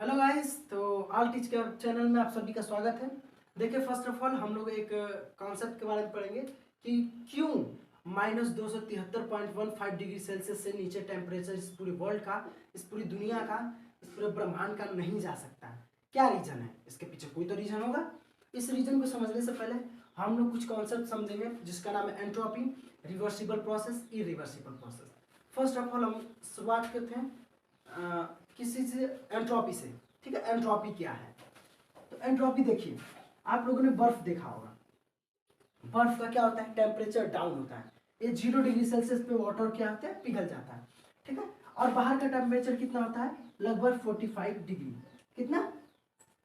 Hello guys, तो all teach के channel में आप सभी का स्वागत है। देखिए, फर्स्ट ऑफ ऑल हम लोग एक कॉन्सेप्ट के बारे में पढ़ेंगे कि क्यों -273.15 डिग्री सेल्सियस से नीचे टेम्परेचर इस पूरे वर्ल्ड का, इस पूरी दुनिया का, इस पूरे ब्रह्मांड का नहीं जा सकता। क्या रीजन है इसके पीछे? कोई तो रीजन होगा। इस रीजन को समझने से पहले हम लोग कुछ कॉन्सेप्ट समझेंगे जिसका नाम है entropy, reversible process, irreversible process. First of all हम शुरुआत करते हैं किसी से, एंट्रोपी से। ठीक है, एंट्रोपी क्या है? तो एंट्रोपी देखिए, आप लोगों ने बर्फ देखा होगा। बर्फ का क्या होता है? टेम्परेचर डाउन होता है। ये 0 डिग्री सेल्सियस पे वाटर क्या होता है? पिघल जाता है। ठीक है, और बाहर का टेम्परेचर कितना होता है? लगभग 45 डिग्री। कितना?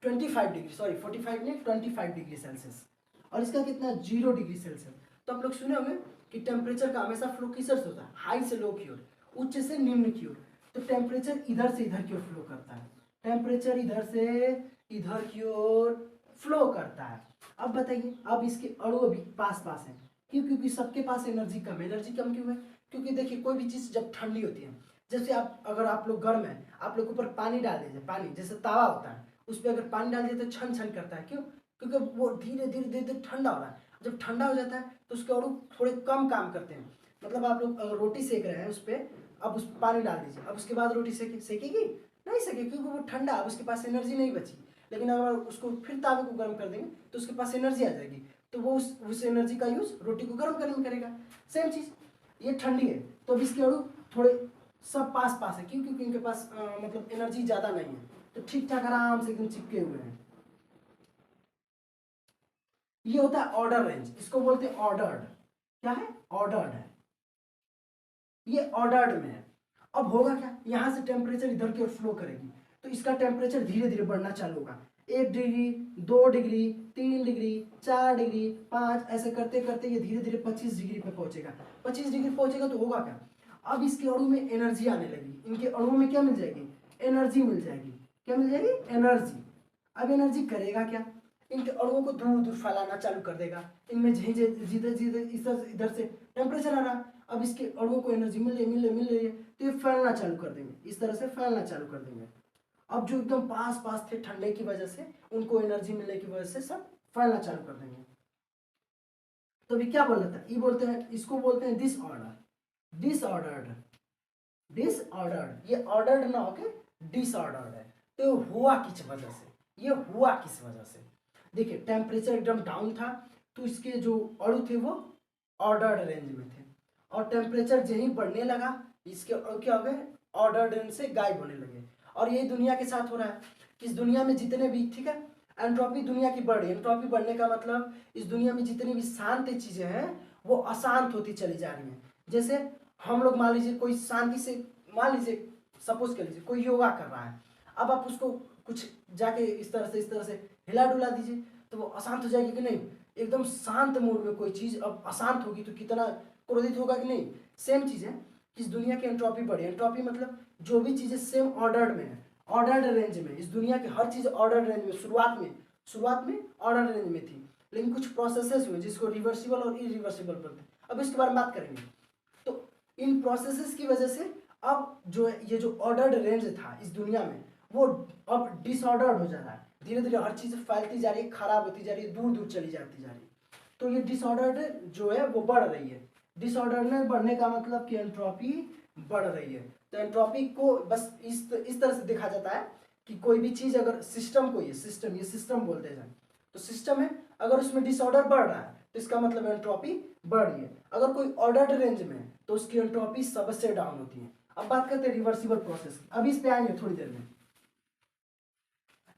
25 डिग्री, सॉरी 45 नहीं, 25 डिग्री सेल्सियस। और इसका कितना? 0 डिग्री सेल्सियस। तो आप लोग सुने होंगे कि टेम्परेचर का हमेशा फ्लो किसर से होता है? हाई से लो की ओर, उच्च से निम्न की ओर। तो टेम्परेचर इधर से इधर की ओर फ्लो करता है। टेम्परेचर इधर से इधर की ओर फ्लो करता है। अब बताइए, अब इसके अणु अभी पास पास हैं। क्यों? क्योंकि सबके पास एनर्जी कम है। एनर्जी कम क्यों है? क्योंकि देखिए, कोई भी चीज़ जब ठंडी होती है, जैसे आप, अगर आप लोग गर्म है, आप लोग ऊपर पानी डाल दीजिए, पानी जैसे तावा होता है, उस पर अगर पानी डाल दिए तो छन छन करता है। क्यों? क्योंकि वो धीरे धीरे धीरे धीरे ठंडा हो रहा है। जब ठंडा हो जाता है तो उसके अणु थोड़े कम काम करते हैं। मतलब आप लोग अगर रोटी सेक रहे हैं उस पर, अब उस पानी डाल दीजिए, अब उसके बाद रोटी सेकेगी नहीं सकेगी, क्योंकि वो ठंडा, अब उसके पास एनर्जी नहीं बची। लेकिन अगर उसको फिर तावे को गर्म कर देंगे तो उसके पास एनर्जी आ जाएगी, तो वो उस एनर्जी का यूज रोटी को गर्म करने में करेगा। सेम चीज, ये ठंडी है तो अब इसके अणु थोड़े सब पास पास है। क्यों? क्योंकि इनके पास मतलब एनर्जी ज्यादा नहीं है, तो ठीक ठाक आराम से एकदम चिपके हुए हैं। ये होता है ऑर्डर रेंज, इसको बोलते हैं ऑर्डर्ड। क्या है? ऑर्डर्ड है। ये ऑर्डर्ड में है। अब होगा क्या? यहां से टेम्परेचर इधर की ओर फ्लो करेगी, तो इसका टेम्परेचर धीरे धीरे बढ़ना चालू होगा। 1 डिग्री, 2 डिग्री, 3 डिग्री, 4 डिग्री, 5, ऐसे करते करते ये धीरे धीरे 25 डिग्री पे पहुंचेगा। 25 डिग्री पहुंचेगा तो होगा क्या? अब इसके अणु में एनर्जी आने लगी। इनके अणु में क्या मिल जाएगी? एनर्जी मिल जाएगी। क्या मिल जाएगी? एनर्जी। अब एनर्जी करेगा क्या? इनके अणुओं को दूर दूर फैलाना चालू कर देगा। इनमें जिधर जिधर इधर से टेम्परेचर आ रहा है, अब इसके अणुओं को एनर्जी मिल रही है, तो ये फैलना चालू कर देंगे। इस तरह से फैलना चालू कर देंगे। अब जो एकदम पास पास थे ठंडे की वजह से, उनको एनर्जी मिलने की वजह से सब फैलना चालू कर देंगे। तो अभी क्या बोल रहा था? ये बोलते हैं, इसको बोलते हैं डिसऑर्डर। Disordered, disordered. ये ऑर्डर्ड ना होके डिसऑर्डर्ड है। तो हुआ किस वजह से? ये हुआ किस वजह से? देखिए, टेम्परेचर एकदम डाउन था, तो इसके जो अणु थे वो ऑर्डर्ड रेंज में थे। और टेम्परेचर यही बढ़ने लगा, इसके अणु क्या हो गए? ऑर्डर्ड रेंज से गायब होने लगे। और यही दुनिया के साथ हो रहा है कि इस दुनिया में जितने भी, ठीक है, एंट्रोपी दुनिया की बढ़ रही है। एंट्रोपी बढ़ने का मतलब इस दुनिया में जितनी भी शांत चीजें हैं वो अशांत होती चली जा रही हैं। जैसे हम लोग मान लीजिए, कोई शांति से, मान लीजिए, सपोज कर लीजिए कोई योगा कर रहा है, अब आप उसको कुछ जाके इस तरह से हिला डुला दीजिए तो वो अशांत हो जाएगी कि नहीं? एकदम शांत मूड में कोई चीज अब अशांत होगी तो कितना क्रोधित होगा कि नहीं? सेम चीज है कि इस दुनिया की एंट्रोपी बढ़ी। एंट्रोपी मतलब जो भी चीजें सेम ऑर्डर्ड में है, ऑर्डर्ड रेंज में, इस दुनिया की हर चीज ऑर्डर्ड रेंज में, शुरुआत में ऑर्डर्ड रेंज में थी, लेकिन कुछ प्रोसेसेस हुए जिसको रिवर्सिबल और इरिवर्सिबल बोलते हैं। अब इसके बारे में बात करेंगे। तो इन प्रोसेसेस की वजह से अब जो है, ये जो ऑर्डर्ड रेंज था इस दुनिया में, वो अब डिसऑर्डर्ड हो जा रहा है। धीरे धीरे हर चीज फैलती जा रही है, खराब होती जा रही है, दूर दूर चली जाती जा रही है। तो ये डिसऑर्डर्ड जो है वो बढ़ रही है। डिसऑर्डरनेस बढ़ने का मतलब कि एंट्रोपी बढ़ रही है। तो एंट्रोपी को बस इस तरह से देखा जाता है कि कोई भी चीज अगर सिस्टम को, ये सिस्टम बोलते हैं, तो सिस्टम है, अगर उसमें डिसऑर्डर बढ़ रहा है तो इसका मतलब एंट्रोपी बढ़ रही है। अगर कोई ऑर्डर्ड रेंज में है तो उसकी एंट्रोपी सबसे डाउन होती है। अब बात करते हैं रिवर्सिबल प्रोसेस की। अभी इस पे आएंगे थोड़ी देर में।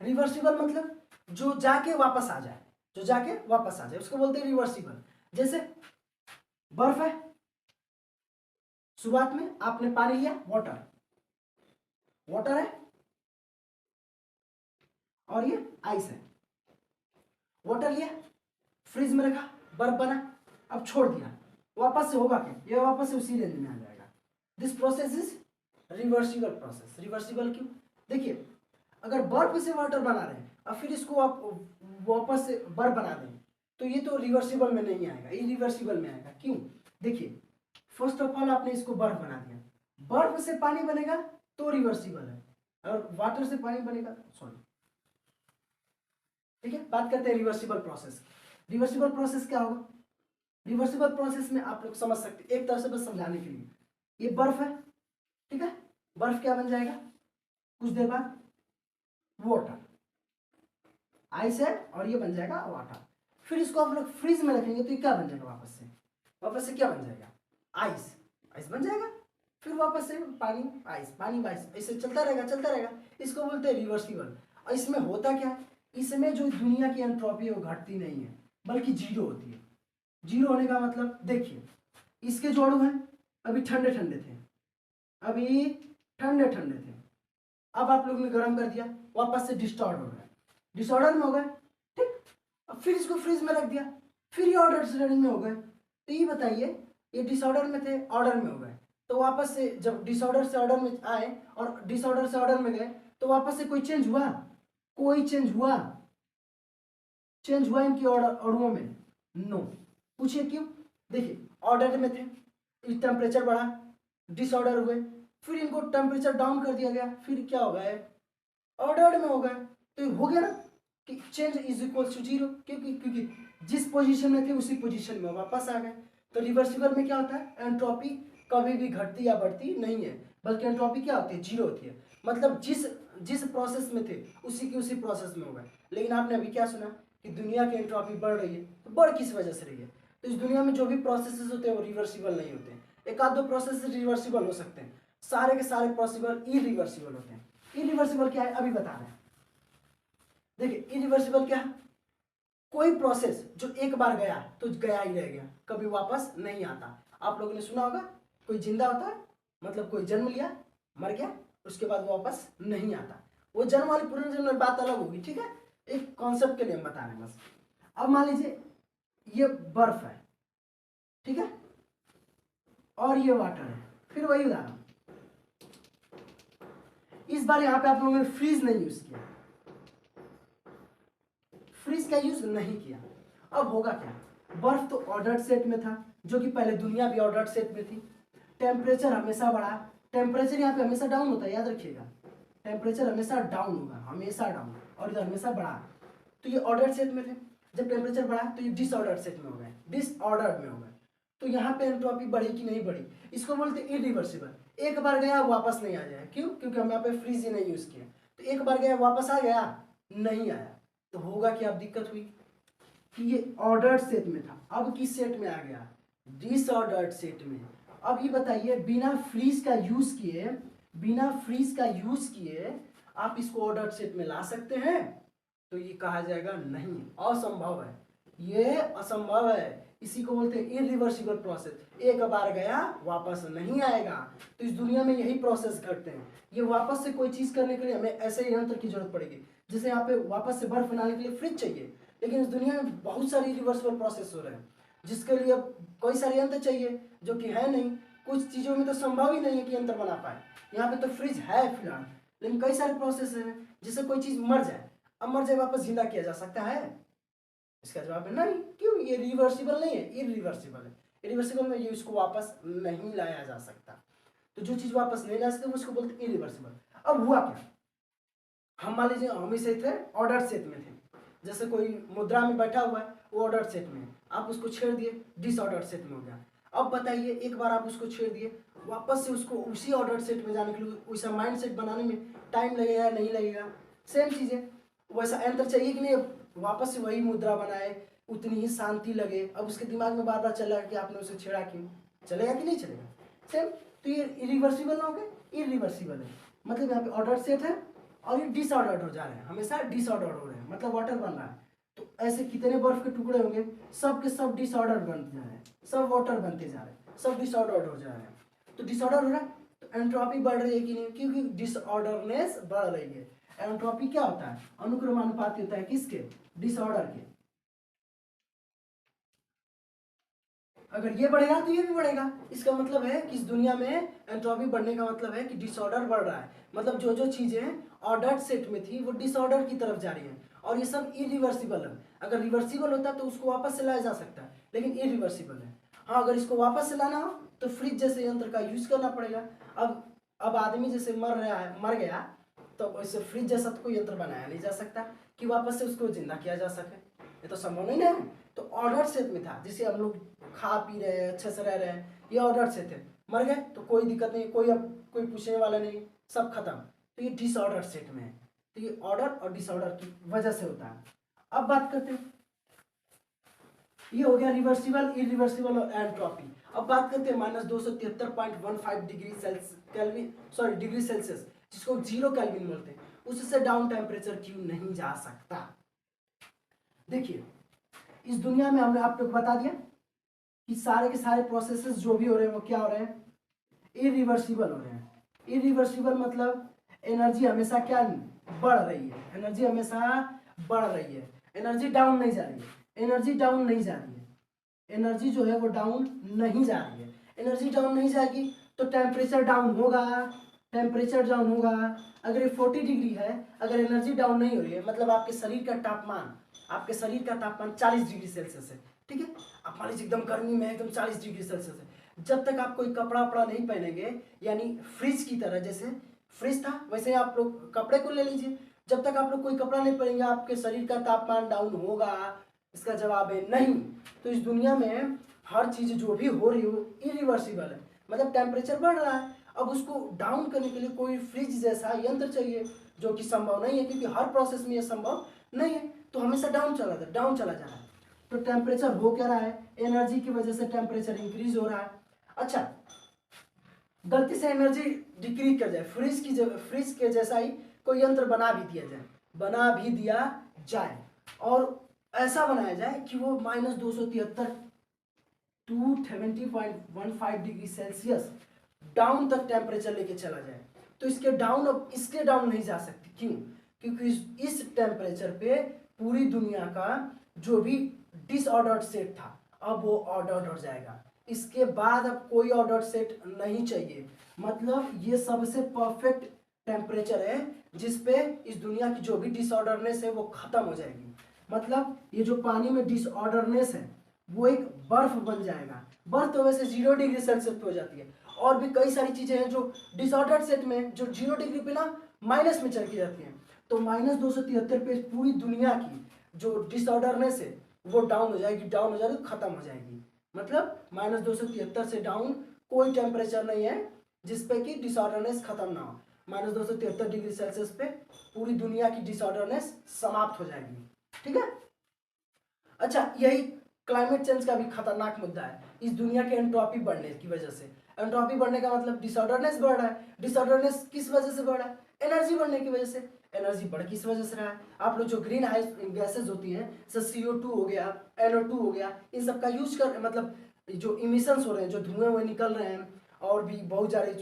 रिवर्सिबल मतलब जो जाके वापस आ जाए, जो जाके वापस आ जाए उसको बोलते हैं रिवर्सिबल। जैसे बर्फ है, शुरुआत में आपने पानी लिया, वाटर, वाटर है, और ये आइस है। वाटर लिया, फ्रिज में रखा, बर्फ बना, अब छोड़ दिया, वापस से होगा क्या? ये वापस से उसी रेंज में आ जाएगा। This process is reversible process. Reversible क्यों? देखिए, अगर बर्फ से वाटर बना रहे हैं और फिर इसको आप वापस से बर्फ बना दें तो ये तो रिवर्सिबल में नहीं आएगा, इरिवर्सिबल में आएगा। क्यों? देखिए, फर्स्ट ऑफ ऑल आपने इसको बर्फ बना दिया, बर्फ से पानी बनेगा तो रिवर्सिबल है। और वाटर से पानी बनेगा, सॉरी, ठीक है। बात करते हैं रिवर्सिबल प्रोसेस। रिवर्सिबल प्रोसेस क्या होगा? रिवर्सिबल प्रोसेस में आप लोग समझ सकते हैं, एक तरह से बस समझाने के लिए, ये बर्फ है, ठीक है, बर्फ क्या बन जाएगा कुछ देर बाद? वाटर, आइस है, और ये बन जाएगा वाटर। फिर इसको आप लोग फ्रीज में रखेंगे तो ये क्या बन जाएगा? वापस से क्या बन जाएगा? आइस, आइस बन जाएगा। फिर वापस से पानी, आइस, पानी, आइस, ऐसे चलता रहेगा चलता रहेगा। इसको बोलते हैं रिवर्सिबल। और इसमें होता क्या है? इसमें जो दुनिया की एंट्रोपी है वो घटती नहीं है, बल्कि जीरो होती है। जीरो होने का मतलब देखिए, इसके जो अणु हैं अभी ठंडे ठंडे थे, अभी ठंडे ठंडे थे, अब आप लोग ने गर्म कर दिया, वापस से डिस्टॉर्ड हो गए, डिसऑर्डर में हो गए, ठीक। अब फिर इसको फ्रीज में रख दिया, फिर ये ऑर्डर श्रेणी में हो गए। तो ये बताइए, ये डिसऑर्डर में थे, ऑर्डर में हो गए, तो वापस से जब डिसऑर्डर से ऑर्डर में आए और डिसऑर्डर से ऑर्डर में गए, तो वापस से कोई चेंज हुआ? कोई चेंज हुआ? चेंज हुआ इनके अणुओं में? नो। पूछिए क्यों? देखिए, ऑर्डर में थे, टेम्परेचर बढ़ा, डिसऑर्डर हुए, फिर इनको टेम्परेचर डाउन कर दिया गया, फिर क्या हो गया? ऑर्डर्ड में हो गए। तो हो गया ना कि change is equal to zero, क्योंकि क्योंकि जिस पोजीशन में थे उसी पोजीशन में वापस आ गए। तो रिवर्सिबल में क्या होता है? एंट्रोपी कभी भी घटती या बढ़ती नहीं है, बल्कि एंट्रोपी क्या होती है? जीरो होती है। मतलब जिस जिस प्रोसेस में थे उसी की उसी प्रोसेस में हो गए। लेकिन आपने अभी क्या सुना कि दुनिया की एंट्रोपी बढ़ रही है, तो बढ़ किस वजह से रही है? तो इस दुनिया में जो भी प्रोसेसेस होते हैं वो रिवर्सिबल नहीं होते। एक आध दो प्रोसेस रिवर्सिबल हो सकते हैं, सारे के सारे पॉसिबल इरिवर्सिबल होते हैं। इरिवर्सिबल क्या है अभी बता रहे हैं। देखिए, इरिवर्सिबल क्या है? कोई प्रोसेस जो एक बार गया तो गया ही रह गया, कभी वापस नहीं आता। आप लोगों ने सुना होगा, कोई जिंदा होता है, मतलब कोई जन्म लिया, मर गया, उसके बाद वापस नहीं आता। वो जन्म वाली पुनर्जन्म वाली बात अलग होगी, ठीक है, एक कॉन्सेप्ट के लिए हम बता रहे हैं बस। अब मान लीजिए ये बर्फ है, ठीक है, और ये वाटर है। फिर वही उदाहरण, इस बार यहां पे आप लोगों ने फ्रीज नहीं यूज किया, फ्रीज का यूज नहीं किया। अब होगा क्या? बर्फ तो ऑर्डर्ड सेट में था, जो कि पहले दुनिया भी ऑर्डर्ड सेट में थी। टेम्परेचर हमेशा बढ़ा, टेम्परेचर यहाँ पे हमेशा डाउन होता है, याद रखिएगा, टेम्परेचर हमेशा डाउन होगा, हमेशा डाउन, और इधर हमेशा बढ़ा। तो ये ऑर्डर्ड सेट में थे, जब टेम्परेचर बढ़ा तो ये डिसऑर्डर्ड सेट में हो गए, डिसऑर्डर्ड में हो गए। तो यहाँ पे एंट्रोपी बढ़ी कि नहीं बढ़ी? इसको बोलते हैं इरिवर्सिबल। एक बार गया वापस नहीं आ जाए, क्यों? क्योंकि हम यहाँ पे फ्रीज ही नहीं यूज किया। तो एक बार गया वापस आ गया? नहीं आया। तो होगा कि अब दिक्कत हुई कि ये ऑर्डर्ड सेट में था, अब किस सेट में आ गया? डिसऑर्डर्ड सेट में। अब ये बताइए, बिना फ्रीज का यूज किए, बिना फ्रीज का यूज किए आप इसको ऑर्डर्ड सेट में ला सकते हैं? तो ये कहा जाएगा नहीं, असंभव है, ये असंभव है। इसी को बोलते हैं इरिवर्सिबल प्रोसेस। एक बार गया वापस नहीं आएगा। तो इस दुनिया में यही प्रोसेस घटते हैं। ये वापस से कोई चीज करने के लिए हमें ऐसे यंत्र की जरूरत पड़ेगी, जैसे यहाँ पे वापस से बर्फ बनाने के लिए फ्रिज चाहिए। लेकिन इस दुनिया में बहुत सारी रिवर्सिबल प्रोसेस हो रहे हैं, जिसके लिए अब कई सारे यंत्र चाहिए, जो कि है नहीं। कुछ चीजों में तो संभव ही नहीं है कि यंत्र बना पाए। यहाँ पे तो फ्रिज है फिलहाल, लेकिन कई सारे प्रोसेस हैं जिससे कोई चीज मर जाए, अब मर जाए वापस जिंदा किया जा सकता है? इसका जवाब है नहीं। क्यों? ये रिवर्सिबल नहीं है, इरिवर्सिबल है। इरिवर्सिबल में ये इसको वापस नहीं लाया जा सकता। तो जो चीज वापस नहीं ला सकते उसको बोलते हैं इरिवर्सिबल। अब हुआ क्या? हम मान लीजिए हम इसे थे ऑर्डर सेट में थे, जैसे कोई मुद्रा में बैठा हुआ है, वो ऑर्डर सेट में है, आप उसको छेड़ दिए, डिसऑर्डर सेट में हो गया। अब बताइए, एक बार आप उसको छेड़ दिए, वापस से उसको उसी ऑर्डर सेट में जाने के लिए वैसा माइंड सेट बनाने में टाइम लगेगा या नहीं लगेगा? सेम चीज़ है, वैसा यंत्र चाहिए कि नहीं? वापस से वही मुद्रा बनाए, उतनी ही शांति लगे। अब उसके दिमाग में बार बार चलेगा कि आपने उसे छेड़ा क्यों, चलेगा कि नहीं चलेगा? सेम। तो ये इरिवर्सिबल ना हो गए, इरिवर्सिबल है। मतलब यहाँ पे ऑर्डर सेट है और ये डिसऑर्डर्ड हो जा रहे हैं, हमेशा डिसऑर्डर हो रहे हैं, मतलब वाटर बन रहा है। तो ऐसे कितने बर्फ के टुकड़े होंगे, सब के सब डिसऑर्डर बनते जा रहे हैं, सब वाटर बनते जा रहे हैं, सब डिसऑर्डर्ड हो जा रहे हैं। तो डिसऑर्डर हो रहा है तो एंट्रोपी बढ़ रही है कि नहीं? क्योंकि डिसऑर्डरनेस बढ़ रही है। एंट्रोपी क्या होता है? अनुक्रमानुपाती होता है किसके? डिसऑर्डर के। अगर ये बढ़ेगा तो ये भी बढ़ेगा। इसका मतलब है कि इस दुनिया में एंट्रोपी बढ़ने का मतलब है कि डिसऑर्डर बढ़ रहा है। मतलब जो जो चीजें ऑर्डर्ड सेट में थी वो डिसऑर्डर की तरफ जा रही हैं, और ये सब इरिवर्सिबल है। अगर रिवर्सिबल होता तो उसको वापस से लाया जा सकता है, लेकिन इरिवर्सिबल है। हाँ, अगर इसको वापस से लाना हो तो फ्रिज जैसे यंत्र का यूज करना पड़ेगा। अब आदमी जैसे मर रहा है, मर गया, तो वैसे फ्रिज जैसा तो कोई यंत्र बनाया नहीं जा सकता कि वापस से उसको जिंदा किया जा सके, ये तो संभव नहीं है। तो ऑर्डर सेट में था, जिसे हम लोग खा पी रहे हैं, अच्छे से रह रहे हैं, ये ऑर्डर से थे। मर गए तो कोई दिक्कत नहीं, कोई अब कोई पूछने वाला नहीं, सब खत्म। तो ये डिसऑर्डर सेट में है। तो ये ऑर्डर और डिसऑर्डर की वजह से होता है। अब बात करते हैं, ये हो गया रिवर्सिबल, इरिवर्सिबल और एंट्रोपी। अब बात करते हैं -273.15 degree kelvin, sorry degree Celsius, जिसको 0 केल्विन बोलते हैं, उससे डाउन टेम्परेचर क्यों नहीं जा सकता। देखिए इस दुनिया में हमने आप लोग बता दिया कि सारे के सारे प्रोसेसेस जो भी हो रहे हैं वो क्या हो रहे हैं, इरिवर्सिबल हो रहे हैं। इरिवर्सिबल मतलब एनर्जी हमेशा क्या बढ़ रही है, एनर्जी हमेशा बढ़ रही है, एनर्जी डाउन नहीं जा रही है, एनर्जी डाउन नहीं जा रही है, एनर्जी जो है वो डाउन नहीं जा रही है। एनर्जी डाउन नहीं जाएगी तो टेम्परेचर डाउन होगा, टेम्परेचर डाउन होगा। अगर ये 40 डिग्री है, अगर एनर्जी डाउन नहीं हो रही है, मतलब आपके शरीर का तापमान, आपके शरीर का तापमान 40 डिग्री सेल्सियस है, ठीक है। आप मान लीजिए एकदम गर्मी में एकदम 40 डिग्री सेल्सियस है, जब तक आप कोई कपड़ा वपड़ा नहीं पहनेंगे, यानी फ्रिज की तरह, जैसे फ्रिज था वैसे आप लोग कपड़े को ले लीजिए, जब तक आप लोग कोई कपड़ा नहीं पहनेंगे आपके शरीर का तापमान डाउन होगा। इसका जवाब है नहीं। तो इस दुनिया में हर चीज जो भी हो रही हो इरिवर्सिबल है, मतलब टेम्परेचर बढ़ रहा है, अब उसको डाउन करने के लिए कोई फ्रिज जैसा यंत्र चाहिए, जो कि संभव नहीं है, क्योंकि हर प्रोसेस में ये संभव नहीं है। तो हमेशा डाउन चला जा रहा है। तो टेम्परेचर हो क्या रहा है, एनर्जी की वजह से टेम्परेचर इंक्रीज हो रहा है। अच्छा, गलती से एनर्जी डिक्रीज कर जाए, फ्रिज के जैसा ही कोई यंत्र बना भी दिया जाए और ऐसा बनाया जाए कि वो -273 टू 70.15 डिग्री सेल्सियस डाउन तक टेम्परेचर लेके चला जाए, तो इसके डाउन नहीं जा सकती। क्यों? क्योंकि इस टेम्परेचर पे पूरी दुनिया का जो भी डिसऑर्डर्ड सेट था अब वो ऑर्डर्ड हो जाएगा। इसके बाद अब कोई ऑर्डर्ड सेट नहीं चाहिए, मतलब ये सबसे परफेक्ट टेम्परेचर है जिसपे इस दुनिया की जो भी डिसऑर्डरनेस है वो खत्म हो जाएगी। मतलब ये जो पानी में डिसऑर्डरनेस है वो एक बर्फ बन जाएगा। बर्फ तो वैसे 0 डिग्री सेल्सियस पे हो जाती है, और भी कई सारी चीजें हैं जो डिसऑर्डर्ड सेट में जो 0 डिग्री पे ना माइनस में चली जाती हैं। तो -273 पे पूरी दुनिया की जो डिसऑर्डरनेस है वो डाउन हो जाएगी, खत्म हो जाएगी। मतलब -273 से डाउन कोई टेम्परेचर नहीं है जिसपे कि डिसऑर्डरनेस खत्म ना हो। -273 डिग्री सेल्सियस पे पूरी दुनिया की डिसऑर्डरनेस समाप्त हो जाएगी, ठीक है। अच्छा, यही क्लाइमेट चेंज का भी खतरनाक मुद्दा है इस दुनिया के एंट्रोपी बढ़ने की वजह से। एंट्रोपी बढ़ने का मतलब डिसऑर्डरनेस बढ़ रहा है। डिसऑर्डरनेस किस वजह से बढ़ रहा है? एनर्जी बढ़ने की वजह से। एनर्जी बढ़ किस वजह से रहा है? आप लोग जो ग्रीन हाउस गैसेज होती हैं, जैसे CO2 हो गया, NO2 हो गया, इन सब का यूज कर, मतलब जो इमिशंस हो रहे हैं, जो धुएं हुए निकल रहे हैं, और भी बहुत सारे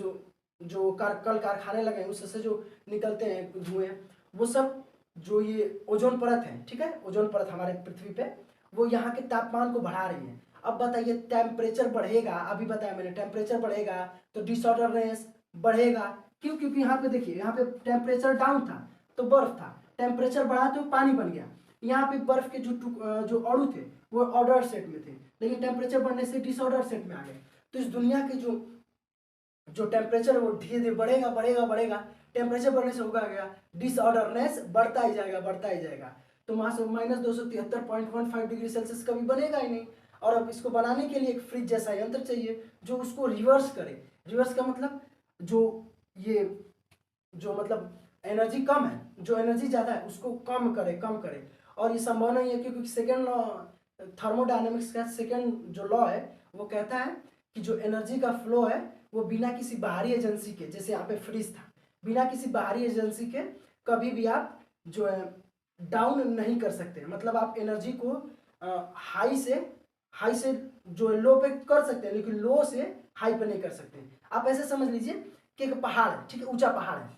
जो कल कारखाने लगे हैं उससे जो निकलते हैं धुएं, वो सब जो ये ओजोन परत है, ठीक है, ओजोन परत हमारे पृथ्वी पे, वो यहाँ के तापमान को बढ़ा रही है। अब बताइए टेम्परेचर बढ़ेगा, अभी बताया मैंने टेम्परेचर बढ़ेगा तो डिसऑर्डरनेस बढ़ेगा। क्यों? क्योंकि यहाँ पे देखिए, यहाँ पे टेम्परेचर डाउन था तो बर्फ था, टेम्परेचर बढ़ा तो पानी बन गया। यहाँ पे बर्फ के जो अणु थे वो ऑर्डर सेट में थे, लेकिन टेम्परेचर बढ़ने से डिसऑर्डर सेट में आ गए। तो इस दुनिया के जो टेम्परेचर वो धीरे धीरे बढ़ेगा, टेम्परेचर बढ़ने से होगा क्या, डिसऑर्डरनेस बढ़ता ही जाएगा। तो -273.15 डिग्री सेल्सियस कभी बनेगा ही नहीं। और अब इसको बनाने के लिए एक फ्रिज जैसा यंत्र चाहिए जो उसको रिवर्स करे। रिवर्स का मतलब जो मतलब एनर्जी कम है, जो एनर्जी ज़्यादा है उसको कम करे। और ये संभव नहीं है, क्योंकि सेकेंड लॉ, थर्मोडायनेमिक्स का सेकेंड जो लॉ है वो कहता है कि जो एनर्जी का फ्लो है वो बिना किसी बाहरी एजेंसी के, जैसे यहाँ पे फ्रिज था, बिना किसी बाहरी एजेंसी के कभी भी आप जो है डाउन नहीं कर सकते। मतलब आप एनर्जी को हाई से जो लो पे कर सकते हैं, लेकिन लो से हाई पे नहीं कर सकते। आप ऐसे समझ लीजिए कि एक पहाड़ है, ठीक है, ऊंचा पहाड़ है,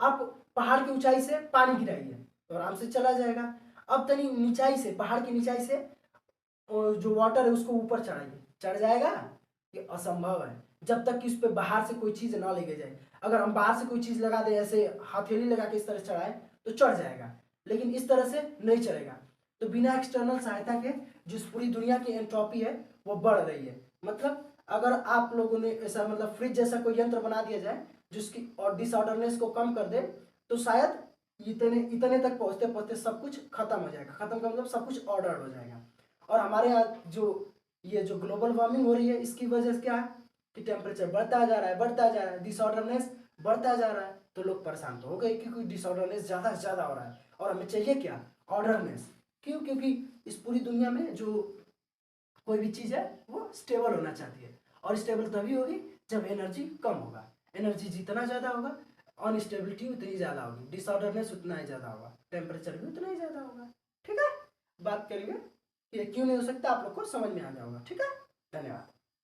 आप पहाड़ की ऊंचाई से पानी गिराइए तो आराम से चला जाएगा। अब तनी नीचाई से, पहाड़ की नीचाई से जो वाटर है उसको ऊपर चढ़ाइए, चढ़ जाएगा? ये असंभव है, जब तक कि उस पर बाहर से कोई चीज़ ना लेके जाए। अगर हम बाहर से कोई चीज़ लगा दें, ऐसे हथेली लगा के इस तरह चढ़ाए तो चढ़ जाएगा, लेकिन इस तरह से नहीं चढ़ेगा। तो बिना एक्सटर्नल सहायता के जिस पूरी दुनिया की एंट्रोपी है वो बढ़ रही है। मतलब अगर आप लोगों ने ऐसा, मतलब फ्रिज जैसा कोई यंत्र बना दिया जाए जिसकी और डिसऑर्डरनेस को कम कर दे, तो शायद इतने इतने तक पहुंचते पहुंचते सब कुछ खत्म हो जाएगा। खत्म का मतलब सब कुछ ऑर्डर हो जाएगा। और हमारे यहाँ जो ये जो ग्लोबल वार्मिंग हो रही है, इसकी वजह से क्या है कि टेम्परेचर बढ़ता जा रहा है, बढ़ता जा रहा है, डिसऑर्डरनेस बढ़ता जा रहा है। तो लोग परेशान तो हो गए क्योंकि डिसऑर्डरनेस ज़्यादा से ज़्यादा हो रहा है और हमें चाहिए क्या, ऑर्डरनेस। क्यों? क्योंकि इस पूरी दुनिया में जो कोई भी चीज़ है वो स्टेबल होना चाहती है, और स्टेबल तभी होगी जब एनर्जी कम होगा। एनर्जी जितना ज़्यादा होगा अनस्टेबिलिटी उतनी ज़्यादा होगी, डिसऑर्डरनेस उतना ही ज़्यादा होगा, टेम्परेचर भी उतना ही ज़्यादा होगा। ठीक है, बात करेंगे ये क्यों नहीं हो सकता, आप लोग को समझ में आ जाएगा। ठीक है, धन्यवाद।